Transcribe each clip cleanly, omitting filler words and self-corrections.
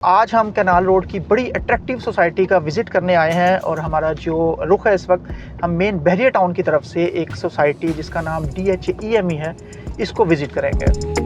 आज हम canal road की बड़ी अट्रैक्टिव सोसाइटी का विज़िट करने आए हैं और हमारा जो रुख है इस वक्त हम मेन बहरिया टाउन की तरफ से एक सोसाइटी जिसका नाम DHEME है इसको विज़िट करेंगे।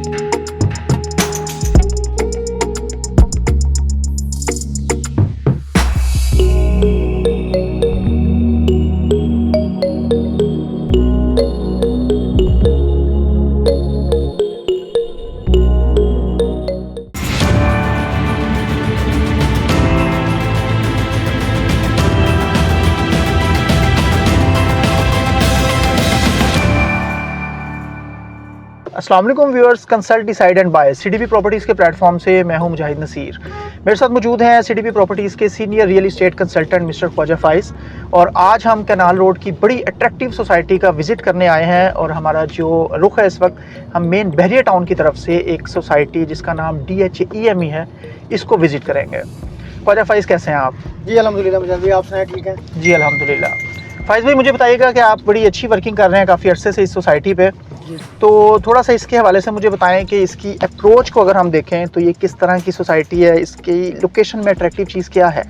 अस्सलाम वालेकुम viewers, consult decide and buy CDP properties के प्लेटफॉर्म से मैं हूं मुजाहिद नसीर। मेरे साथ मौजूद हैं CDP प्रॉपर्टीज़ के senior real estate consultant mister Khwaja Faiz और आज हम कैनाल रोड की बड़ी अट्रैक्टिव सोसाइटी का विज़िट करने आए हैं और हमारा जो रुख है इस वक्त हम मेन बहरिया टाउन की तरफ से एक सोसाइटी जिसका नाम DHEME है इसको विज़िट करेंगे। ख्वाजा फाइज, कैसे हैं आप? जी अल्हम्दुलिल्लाह मुजाहिद भाई, आप सुनाए ठीक है? जी अल्हम्दुलिल्लाह। फाइज भाई, मुझे बताइएगा कि आप बड़ी अच्छी वर्किंग कर रहे हैं काफ़ी अरसे से इस सोसाइटी पे, तो थोड़ा सा इसके हवाले से मुझे बताएं कि इसकी अप्रोच को अगर हम देखें तो ये किस तरह की सोसाइटी है, इसकी लोकेशन में अट्रैक्टिव चीज़ क्या है?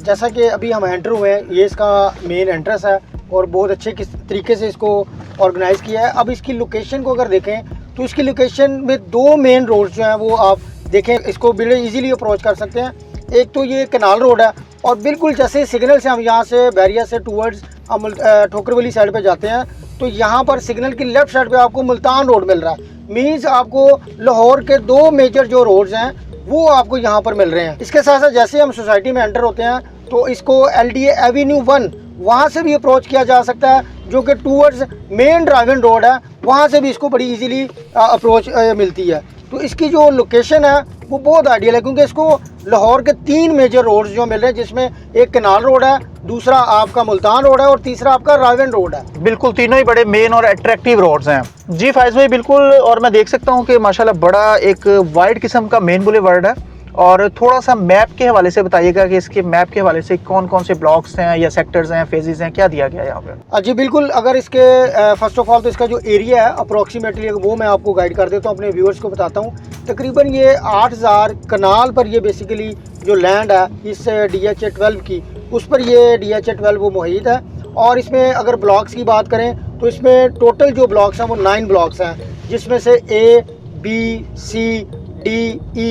जैसा कि अभी हम एंटर हुए हैं, ये इसका मेन एंट्रेंस है और बहुत अच्छे किस तरीके से इसको ऑर्गेनाइज़ किया है। अब इसकी लोकेशन को अगर देखें तो इसकी लोकेशन में दो मेन रोड जो हैं वो आप देखें, इसको बड़े ईजीली अप्रोच कर सकते हैं। एक तो ये कैनाल रोड है और बिल्कुल जैसे सिग्नल से हम यहाँ से बैरिया से टूवर्ड्स ठोकरवली साइड पे जाते हैं तो यहाँ पर सिग्नल की लेफ्ट साइड पे आपको मुल्तान रोड मिल रहा है। मीन्स आपको लाहौर के दो मेजर जो रोड्स हैं वो आपको यहाँ पर मिल रहे हैं। इसके साथ साथ जैसे हम सोसाइटी में एंटर होते हैं तो इसको LDA एवेन्यू 1 वहाँ से भी अप्रोच किया जा सकता है, जो कि टूवर्ड्स मेन ड्राइविंग रोड है, वहाँ से भी इसको बड़ी इजीली अप्रोच मिलती है। तो इसकी जो लोकेशन है वो बहुत आइडियल है क्योंकि इसको लाहौर के तीन मेजर रोड्स जो मिल रहे हैं, जिसमें एक कैनाल रोड है, दूसरा आपका मुल्तान रोड है और तीसरा आपका रावेन रोड है। बिल्कुल, तीनों ही बड़े मेन और अट्रैक्टिव रोड्स हैं। जी फाइज भाई, बिल्कुल। और मैं देख सकता हूँ कि माशाल्लाह बड़ा एक वाइड किस्म का मेन बुलेवर्ड है और थोड़ा सा मैप के हवाले से बताइएगा कि इसके मैप के हवाले से कौन कौन से ब्लॉक्स हैं या सेक्टर्स हैं, फेजेस हैं, क्या दिया गया है यहाँ पे? जी बिल्कुल। अगर इसके फर्स्ट ऑफ ऑल तो इसका जो एरिया है अप्रोक्सीमेटली वो मैं आपको गाइड कर देता हूँ, अपने व्यूअर्स को बताता हूँ। तकरीबन ये 8000 कनाल पर ये बेसिकली जो लैंड है इस DHA-12 की, उस पर ये DHA-12 वो मुहित है। और इसमें अगर ब्लॉक्स की बात करें तो इसमें टोटल जो ब्लॉक्स हैं वो 9 ब्लॉक्स हैं, जिसमें से A, B, C, D, E,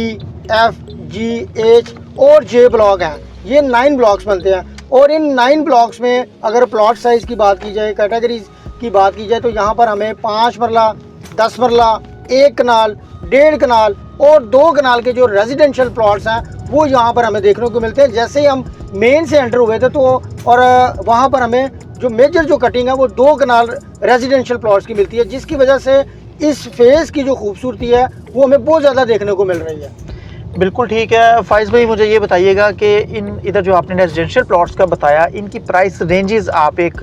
F, G, H और J ब्लॉक हैं। ये 9 ब्लॉक्स बनते हैं और इन 9 ब्लॉक्स में अगर प्लॉट साइज़ की बात की जाए, कैटेगरीज की बात की जाए तो यहाँ पर हमें 5 मरला, 10 मरला, 1 कनाल, 1.5 कनाल और 2 कनाल के जो रेजिडेंशियल प्लॉट्स हैं वो यहाँ पर हमें देखने को मिलते हैं। जैसे ही हम मेन से एंटर हुए थे तो और वहाँ पर हमें जो मेजर जो कटिंग है वो 2 कनाल रेजिडेंशियल प्लॉट्स की मिलती है, जिसकी वजह से इस फेज़ की जो खूबसूरती है वो हमें बहुत ज़्यादा देखने को मिल रही है। बिल्कुल ठीक है। फाइज भाई, मुझे ये बताइएगा कि इन इधर जो आपने रेजिडेंशियल प्लॉट्स का बताया, इनकी प्राइस रेंजेस आप एक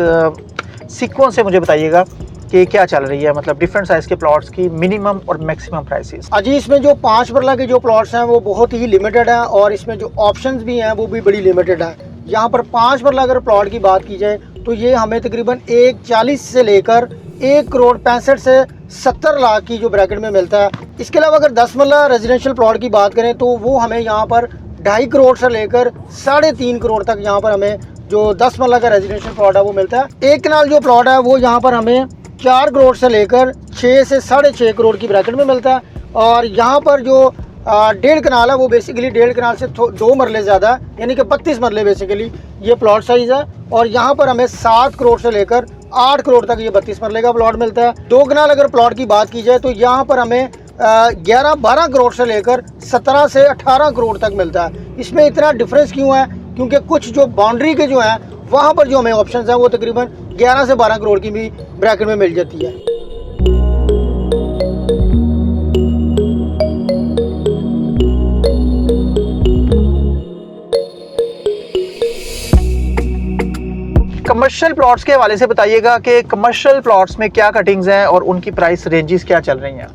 सीक्वेंस से मुझे बताइएगा कि क्या चल रही है, मतलब डिफरेंट साइज़ के प्लॉट्स की मिनिमम और मैक्सिमम प्राइसेस। जी, इसमें जो 5 मरला के जो प्लॉट्स हैं वो बहुत ही लिमिटेड हैं और इसमें जो ऑप्शंस भी हैं वो भी बड़ी लिमिटेड हैं। यहाँ पर 5 मरला अगर प्लॉट की बात की जाए तो ये हमें तकरीबन 140 से लेकर 1,65,00,000 से 70 लाख की जो ब्रैकेट में मिलता है। इसके अलावा अगर 10 मरला रेजिडेंशियल प्लॉट की बात करें तो वो हमें यहाँ पर 2.5 करोड़ से लेकर 3.5 करोड़ तक यहाँ पर हमें जो 10 मरला का रेजिडेंशियल प्लॉट है वो मिलता है। 1 कनाल जो प्लॉट है वो यहाँ पर हमें 4 करोड़ से लेकर 6 से 6.5 करोड़ की ब्रैकेट में मिलता है। और यहाँ पर जो 1.5 कनाल है वो बेसिकली 1.5 कनाल से 2 मरले ज़्यादा है, यानी कि 32 मरले बेसिकली ये प्लॉट साइज़ है। और यहाँ पर हमें 7 करोड़ से लेकर 8 करोड़ तक ये 32 मरले का प्लॉट मिलता है। 2 कनाल अगर प्लॉट की बात की जाए तो यहाँ पर हमें 11-12 करोड़ से लेकर 17 से 18 करोड़ तक मिलता है। इसमें इतना डिफरेंस क्यों है? क्योंकि कुछ जो बाउंड्री के जो हैं वहाँ पर जो हमें ऑप्शंस हैं वो तकरीबन 11 से 12 करोड़ की भी ब्रैकेट में मिल जाती है। कमर्शियल प्लॉट्स के हवाले से बताइएगा कि कमर्शियल प्लॉट्स में क्या कटिंग्स हैं और उनकी प्राइस रेंजेस क्या चल रही हैं?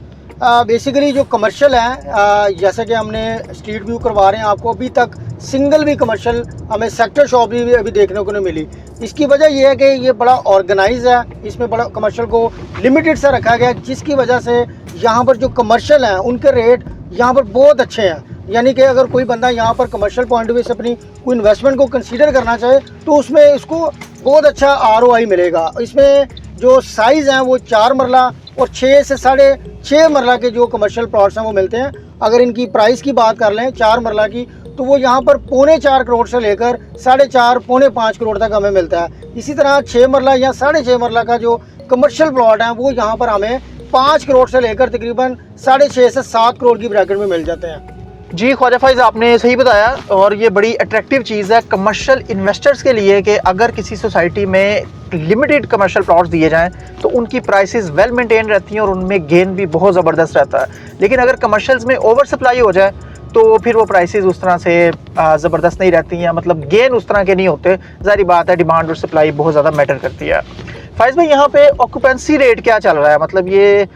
बेसिकली जो कमर्शियल है, जैसे कि हमने स्ट्रीट व्यू करवा रहे हैं आपको, अभी तक सिंगल भी कमर्शियल हमें सेक्टर शॉप भी अभी देखने को नहीं मिली। इसकी वजह यह है कि ये बड़ा ऑर्गेनाइज है, इसमें बड़ा कमर्शियल को लिमिटेड सा रखा गया, जिसकी वजह से यहाँ पर जो कमर्शियल हैं उनके रेट यहाँ पर बहुत अच्छे हैं। यानी कि अगर कोई बंदा यहाँ पर कमर्शियल पॉइंट ऑफ व्यू से अपनी कोई इन्वेस्टमेंट को कंसीडर करना चाहे तो उसमें इसको बहुत अच्छा ROI मिलेगा। इसमें जो साइज़ हैं वो 4 मरला और 6 से 6.5 मरला के जो कमर्शियल प्लॉट्स हैं वो मिलते हैं। अगर इनकी प्राइस की बात कर लें 4 मरला की, तो वो यहाँ पर 4.25 करोड़ से लेकर 4.5 पौने 5 करोड़ तक हमें मिलता है। इसी तरह 6 मरला या 6.5 मरला का जो कमर्शियल प्लॉट है वो यहाँ पर हमें 5 करोड़ से लेकर तकरीबन 6.5 से 7 करोड़ की ब्रैकेट में मिल जाते हैं। जी ख्वाजा फाइज, आपने सही बताया और ये बड़ी अट्रैक्टिव चीज़ है कमर्शियल इन्वेस्टर्स के लिए कि अगर किसी सोसाइटी में लिमिटेड कमर्शियल प्लॉट्स दिए जाएं तो उनकी प्राइसेस वेल मेंटेन रहती हैं और उनमें गेन भी बहुत ज़बरदस्त रहता है। लेकिन अगर कमर्शियल्स में ओवर सप्लाई हो जाए तो फिर वो प्राइसेस उस तरह से ज़बरदस्त नहीं रहती हैं, मतलब गेन उस तरह के नहीं होते। ज़ाहिर बात है डिमांड और सप्लाई बहुत ज़्यादा मैटर करती है। फाइज भाई, यहाँ पे ऑक्यूपेंसी रेट क्या चल रहा है? मतलब ये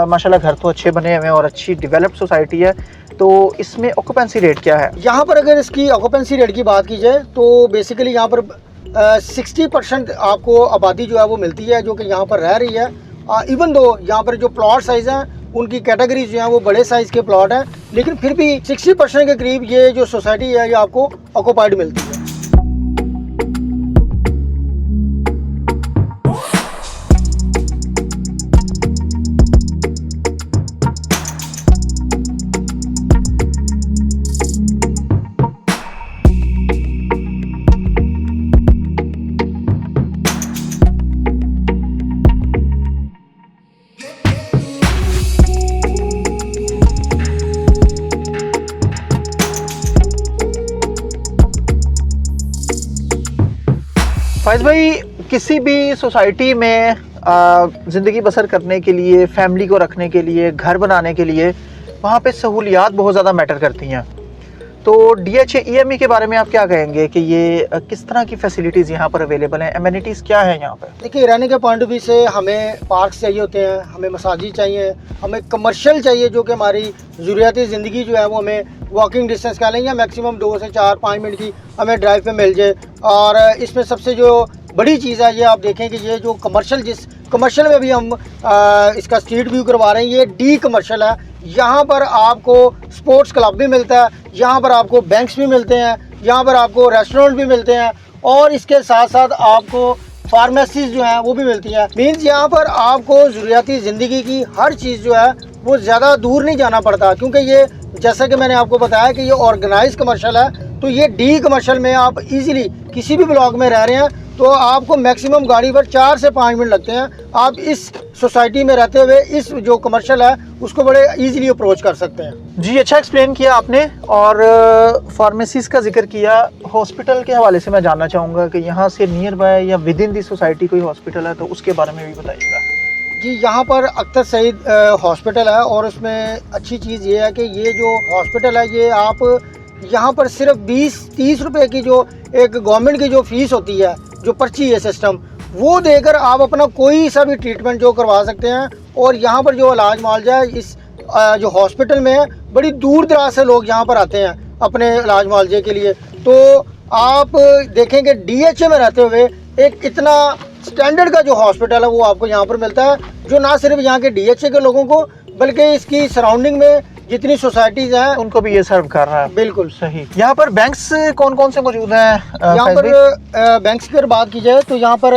माशाल्लाह घर तो अच्छे बने हुए हैं और अच्छी डेवलप्ड सोसाइटी है, तो इसमें ऑक्यूपेंसी रेट क्या है? यहाँ पर अगर इसकी ऑक्यूपेंसी रेट की बात की जाए तो बेसिकली यहाँ पर 60% आपको आबादी जो है वो मिलती है जो कि यहाँ पर रह रही है। इवन दो यहाँ पर जो प्लॉट साइज़ हैं उनकी कैटेगरीज जो हैं वो बड़े साइज़ के प्लॉट हैं, लेकिन फिर भी 60% के करीब ये जो सोसाइटी है ये आपको ऑक्यूपाइड मिलती है। फाइज भाई, किसी भी सोसाइटी में ज़िंदगी बसर करने के लिए, फैमिली को रखने के लिए, घर बनाने के लिए वहाँ पे सहूलियात बहुत ज़्यादा मैटर करती हैं। तो DHA EME के बारे में आप क्या कहेंगे कि ये किस तरह की फैसिलिटीज़ यहाँ पर अवेलेबल हैं? एमिनिटीज़ क्या है यहाँ पर? देखिए, रहने के पॉइंट ऑफ व्यू से हमें पार्क चाहिए होते हैं, हमें मसाजिद चाहिए, हमें कमर्शियल चाहिए जो कि हमारी ज़रूरियाती ज़िंदगी जो है वो हमें वॉकिंग डिस्टेंस का लें या मैक्सिमम 2 से 4-5 मिनट की हमें ड्राइव पे मिल जाए। और इसमें सबसे जो बड़ी चीज़ है ये आप देखें कि ये जो कमर्शियल में भी हम इसका स्ट्रीट व्यू करवा रहे हैं, ये डी कमर्शियल है। यहाँ पर आपको स्पोर्ट्स क्लब भी मिलता है, यहाँ पर आपको बैंक्स भी मिलते हैं, यहाँ पर आपको रेस्टोरेंट भी मिलते हैं और इसके साथ साथ आपको फार्मेसीज जो हैं वो भी मिलती हैं। मीन्स यहाँ पर आपको ज़रूरियाती ज़िंदगी की हर चीज़ जो है वो ज़्यादा दूर नहीं जाना पड़ता, क्योंकि ये जैसा कि मैंने आपको बताया कि ये ऑर्गेनाइज कमर्शियल है। तो ये डी कमर्शियल में आप इजीली किसी भी ब्लॉक में रह रहे हैं तो आपको मैक्सिमम गाड़ी पर 4 से 5 मिनट लगते हैं। आप इस सोसाइटी में रहते हुए इस जो कमर्शियल है उसको बड़े इजीली अप्रोच कर सकते हैं। जी, अच्छा एक्सप्लेन किया आपने और फार्मेसीज़ का जिक्र किया। हॉस्पिटल के हवाले से मैं जानना चाहूँगा कि यहाँ से नियर बाय या विद इन दी सोसाइटी कोई हॉस्पिटल है तो उसके बारे में भी बताइएगा। जी, यहाँ पर अख्तर सईद हॉस्पिटल है और उसमें अच्छी चीज़ ये है कि ये जो हॉस्पिटल है ये आप यहाँ पर सिर्फ 20-30 रुपए की जो एक गवर्नमेंट की जो फीस होती है, जो पर्ची है सिस्टम, वो देकर आप अपना कोई सा भी ट्रीटमेंट जो करवा सकते हैं। और यहाँ पर जो इलाज मुआवजा है इस जो हॉस्पिटल में है, बड़ी दूर दराज से लोग यहाँ पर आते हैं अपने इलाज मुआवजे के लिए। तो आप देखेंगे DHA में रहते हुए एक इतना स्टैंडर्ड का जो हॉस्पिटल है वो आपको यहाँ पर मिलता है, जो ना सिर्फ यहाँ के DHA के लोगों को बल्कि इसकी सराउंडिंग में जितनी सोसाइटीज़ हैं उनको भी ये सर्व कर रहा है। बिल्कुल सही। यहाँ पर बैंक्स कौन कौन से मौजूद हैं? यहाँ पर बैंक्स की अगर बात की जाए तो यहाँ पर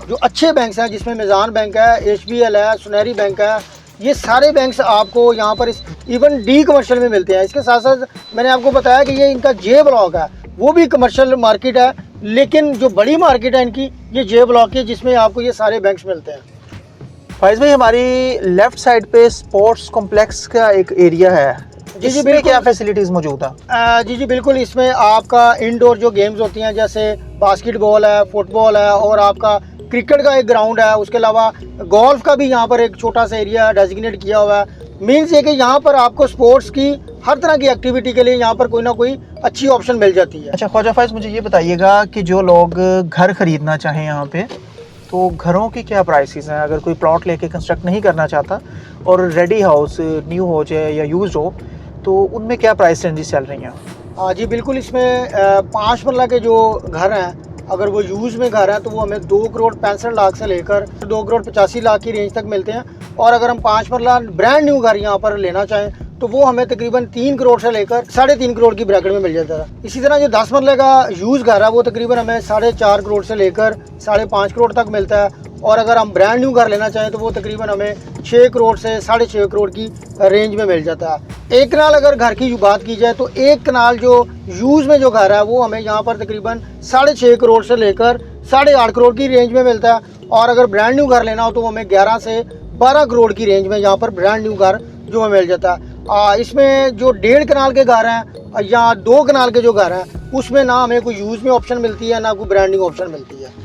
जो अच्छे बैंक्स हैं जिसमें मिज़ान बैंक है, HBL है, सुनहरी बैंक है, ये सारे बैंक्स आपको यहाँ पर इस इवन डी कमर्शियल में मिलते हैं। इसके साथ साथ मैंने आपको बताया कि ये इनका J ब्लॉक है, वो भी कमर्शियल मार्केट है, लेकिन जो बड़ी मार्केट है इनकी ये J ब्लॉक है जिसमें आपको ये सारे बैंक्स मिलते हैं। फाइज भाई, हमारी लेफ्ट साइड पे स्पोर्ट्स कॉम्प्लेक्स का एक एरिया है, जी जी, बिल्कुल। क्या फैसिलिटीज़ मौजूद है? जी बिल्कुल। इसमें आपका इंडोर जो गेम्स होती हैं जैसे बास्केटबॉल है, फुटबॉल है और आपका क्रिकेट का एक ग्राउंड है, उसके अलावा गोल्फ का भी यहाँ पर एक छोटा सा एरिया डेजिग्नेट किया हुआ है। मीन्स ये कि यहाँ पर आपको स्पोर्ट्स की हर तरह की एक्टिविटी के लिए यहाँ पर कोई ना कोई अच्छी ऑप्शन मिल जाती है। अच्छा ख्वाजा फाइज, मुझे ये बताइएगा कि जो लोग घर ख़रीदना चाहें यहाँ पे, तो घरों की क्या प्राइसेस हैं? अगर कोई प्लॉट लेके कंस्ट्रक्ट नहीं करना चाहता और रेडी हाउस न्यू हो जाए या यूज हो तो उनमें क्या प्राइस रेंजेस चल रही हैं? हाँ जी बिल्कुल। इसमें 5 मरला के जो घर हैं, अगर वो यूज़ में घर हैं तो वो हमें 2 करोड़ 65 लाख से लेकर 2 करोड़ 85 लाख की रेंज तक मिलते हैं। और अगर हम 5 मरला ब्रांड न्यू घर यहाँ पर लेना चाहें तो वो हमें तकरीबन 3 करोड़ से लेकर 3.5 करोड़ की ब्रैकेट में मिल जाता है। इसी तरह जो 10 मरले का यूज़ घर है वो तकरीबन हमें 4.5 करोड़ से लेकर 5.5 करोड़ तक मिलता है। और अगर हम ब्रांड न्यू घर लेना चाहें तो वो तकरीबन हमें 6 करोड़ से 6.5 करोड़ की रेंज में मिल जाता है। एक कनाल अगर घर की बात की जाए तो एक कनाल जो यूज़ में जो घर है वो हमें यहाँ पर तकरीबन 6.5 करोड़ से लेकर 8.5 करोड़ की रेंज में मिलता है। और अगर ब्रांड न्यू घर लेना हो तो हमें 11 से 12 करोड़ की रेंज में यहाँ पर ब्रांड न्यू घर जो हमें मिल जाता है। इसमें जो 1.5 कनाल के घर हैं या 2 कनाल के जो घर हैं उसमें ना हमें कोई यूज़ में ऑप्शन मिलती है ना कोई ब्रांडिंग ऑप्शन मिलती है।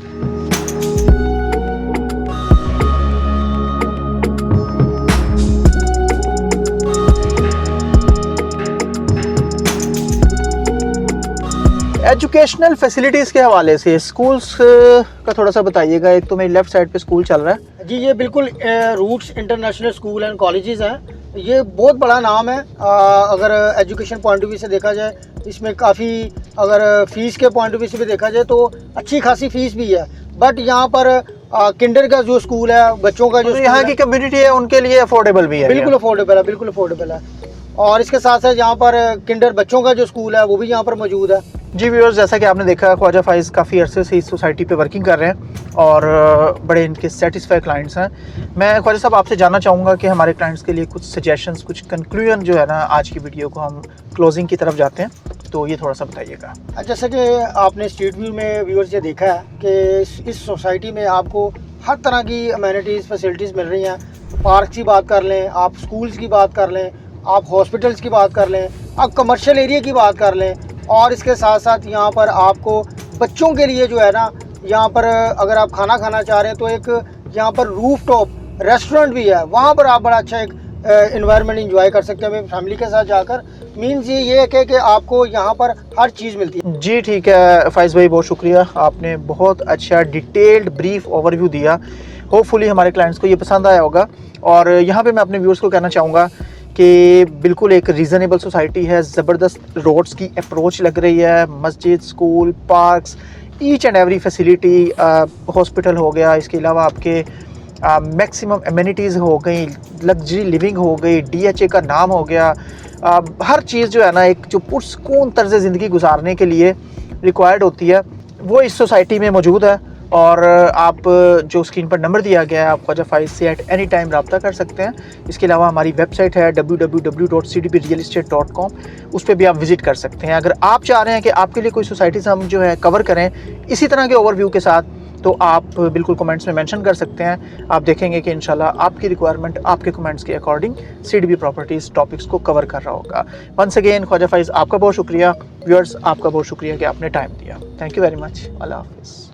एजुकेशनल फैसिलिटीज़ के हवाले से स्कूल्स का थोड़ा सा बताइएगा। एक तो मेरी लेफ़्ट साइड पे स्कूल चल रहा है जी, ये बिल्कुल roots international school and colleges हैं। ये बहुत बड़ा नाम है। अगर एजुकेशन पॉइंट ऑफ व्यू से देखा जाए इसमें काफ़ी, अगर फ़ीस के पॉइंट ऑफ व्यू से भी देखा जाए तो अच्छी खासी फ़ीस भी है। बट यहाँ पर किंडर का जो स्कूल है, बच्चों का जो यहाँ की कम्युनिटी है उनके लिए अफोर्डेबल भी है। बिल्कुल अफोर्डेबल है, बिल्कुल अफोर्डेबल है। और इसके साथ साथ यहाँ पर किंडर बच्चों का जो स्कूल है वो भी यहाँ पर मौजूद है। जी व्यूअर्स, जैसा कि आपने देखा ख्वाजा फाइज़ काफ़ी अरसे से इस सोसाइटी पे वर्किंग कर रहे हैं और बड़े इनके सेटिस्फाइड क्लाइंट्स हैं। मैं ख्वाजा साहब आपसे जानना चाहूँगा कि हमारे क्लाइंट्स के लिए कुछ सजेशंस, कुछ कंक्लूजन जो है ना, आज की वीडियो को हम क्लोजिंग की तरफ जाते हैं, तो ये थोड़ा सा बताइएगा। जैसे कि आपने स्ट्रीट व्यू में व्यूअर्स ये देखा है कि इस सोसाइटी में आपको हर तरह की अमेनिटीज़ फैसिलिटीज़ मिल रही हैं। पार्क की बात कर लें, आप स्कूल्स की बात कर लें, आप हॉस्पिटल्स की बात कर लें, आप कमर्शियल एरिया की बात कर लें। और इसके साथ साथ यहाँ पर आपको बच्चों के लिए जो है ना, यहाँ पर अगर आप खाना खाना चाह रहे हैं तो एक यहाँ पर रूफ टॉप रेस्टोरेंट भी है, वहाँ पर आप बड़ा अच्छा एक इन्वायरमेंट इंजॉय कर सकते हैं फैमिली के साथ जाकर। मीन्स ये है कि आपको यहाँ पर हर चीज़ मिलती है। जी ठीक है फाइज़ भाई, बहुत शुक्रिया, आपने बहुत अच्छा डिटेल्ड ब्रीफ ओवरव्यू दिया। होपफुली हमारे क्लाइंट्स को ये पसंद आया होगा। और यहाँ पे मैं अपने व्यूअर्स को कहना चाहूँगा कि बिल्कुल एक रीज़नेबल सोसाइटी है, ज़बरदस्त रोड्स की अप्रोच लग रही है, मस्जिद, school, parks, each and every facility, hospital हो गया, इसके अलावा आपके मैक्सिमम एमिनिटीज़ हो गई, लग्जरी लिविंग हो गई, DHA का नाम हो गया, हर चीज़ जो है ना एक जो पुरसकून तर्ज़ ज़िंदगी गुजारने के लिए रिक्वायर्ड होती है वो इस सोसाइटी में मौजूद है। और आप जो स्क्रीन पर नंबर दिया गया है आप ख्वाजा फाइज़ से एट एनी टाइम रब्ता कर सकते हैं। इसके अलावा हमारी वेबसाइट है www.cdbrealestate.com, उस पर भी आप विज़िट कर सकते हैं। अगर आप चाह रहे हैं कि आपके लिए कोई सोसाइटीज़ हम जो है कवर करें इसी तरह के ओवरव्यू के साथ, तो आप बिल्कुल कमेंट्स में मेंशन कर सकते हैं। आप देखेंगे कि इंशाल्लाह आपकी रिक्वायरमेंट आपके कमेंट्स के अकॉर्डिंग CDB प्रॉपर्टीज़ टॉपिक्स को कवर कर रहा होगा। वंस अगेन ख्वाजा फाइज़ आपका बहुत शुक्रिया, व्यूअर्स आपका बहुत शुक्रिया कि आपने टाइम दिया। Thank you very much. अल्लाह हाफ़िज़।